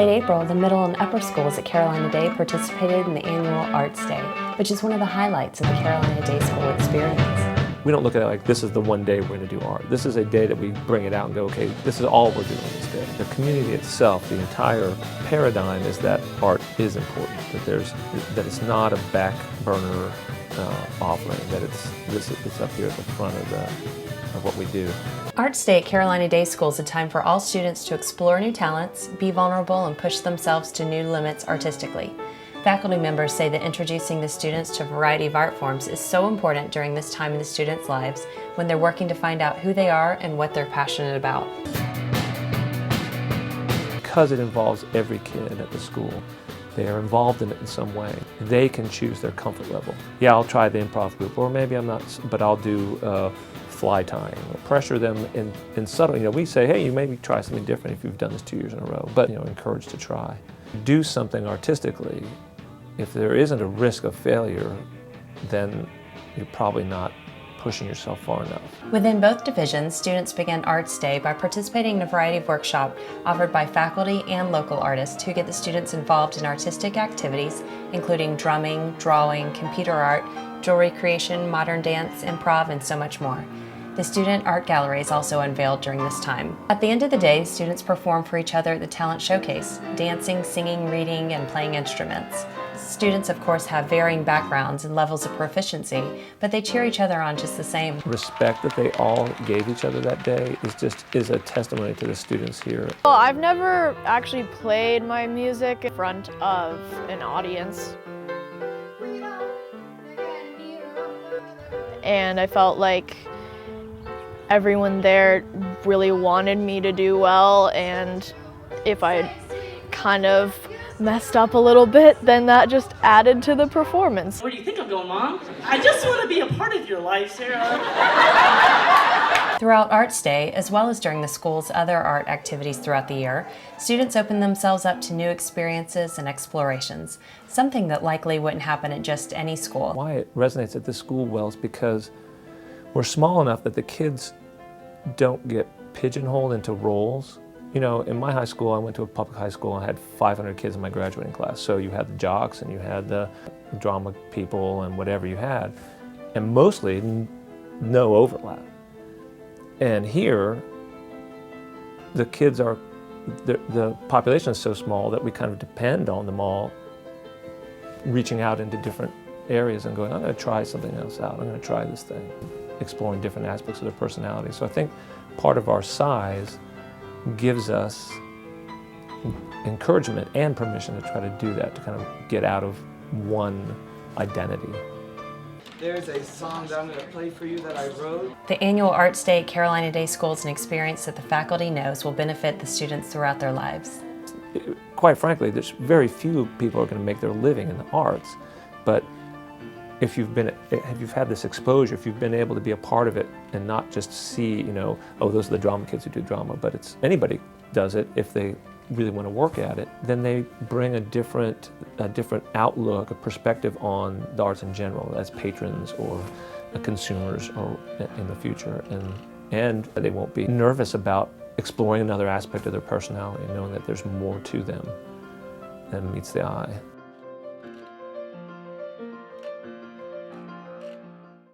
late April, the middle and upper schools at Carolina Day participated in the annual Arts Day, which is one of the highlights of the Carolina Day School experience. We don't look at it like this is the one day we're going to do art. This is a day that we bring it out and go, okay, this is all we're doing this day. The community itself, the entire paradigm is that art is important, that it's not a back burner offering, that it's up here at the front of what we do. Arts Day at Carolina Day School is a time for all students to explore new talents, be vulnerable, and push themselves to new limits artistically. Faculty members say that introducing the students to a variety of art forms is so important during this time in the students' lives when they're working to find out who they are and what they're passionate about. Because it involves every kid at the school, they are involved in it in some way. They can choose their comfort level. Yeah, I'll try the improv group, or maybe I'm not, but I'll do fly tying, or pressure them in subtle. We say, hey, you maybe try something different if you've done this 2 years in a row, but encourage to try. Do something artistically. If there isn't a risk of failure, then you're probably not pushing yourself far enough. Within both divisions, students began Arts Day by participating in a variety of workshops offered by faculty and local artists who get the students involved in artistic activities, including drumming, drawing, computer art, jewelry creation, modern dance, improv, and so much more. The Student Art Gallery is also unveiled during this time. At the end of the day, students perform for each other at the Talent Showcase, dancing, singing, reading, and playing instruments. Students, of course, have varying backgrounds and levels of proficiency, but they cheer each other on just the same. Respect that they all gave each other that day is a testimony to the students here. Well, I've never actually played my music in front of an audience. And I felt like everyone there really wanted me to do well, and if I kind of messed up a little bit, then that just added to the performance. Where do you think I'm going, Mom? I just want to be a part of your life, Sarah. Throughout Arts Day, as well as during the school's other art activities throughout the year, students open themselves up to new experiences and explorations, something that likely wouldn't happen at just any school. Why it resonates at this school well is because we're small enough that the kids don't get pigeonholed into roles. In my high school, I went to a public high school and I had 500 kids in my graduating class. So you had the jocks and you had the drama people and whatever you had, and mostly no overlap. And here, the kids are, the population is so small that we kind of depend on them all reaching out into different areas and going, I'm going to try something else out. I'm going to try this thing, exploring different aspects of their personality. So I think part of our size gives us encouragement and permission to try to do that, to kind of get out of one identity. There's a song that I'm going to play for you that I wrote. The annual Arts Day at Carolina Day School is an experience that the faculty knows will benefit the students throughout their lives. Quite frankly, there's very few people who are going to make their living in the arts, but if you've had this exposure, if you've been able to be a part of it and not just see, oh, those are the drama kids who do drama, but anybody does it if they really want to work at it, then they bring a different outlook, a perspective on the arts in general as patrons or consumers or in the future, and they won't be nervous about exploring another aspect of their personality, knowing that there's more to them than meets the eye.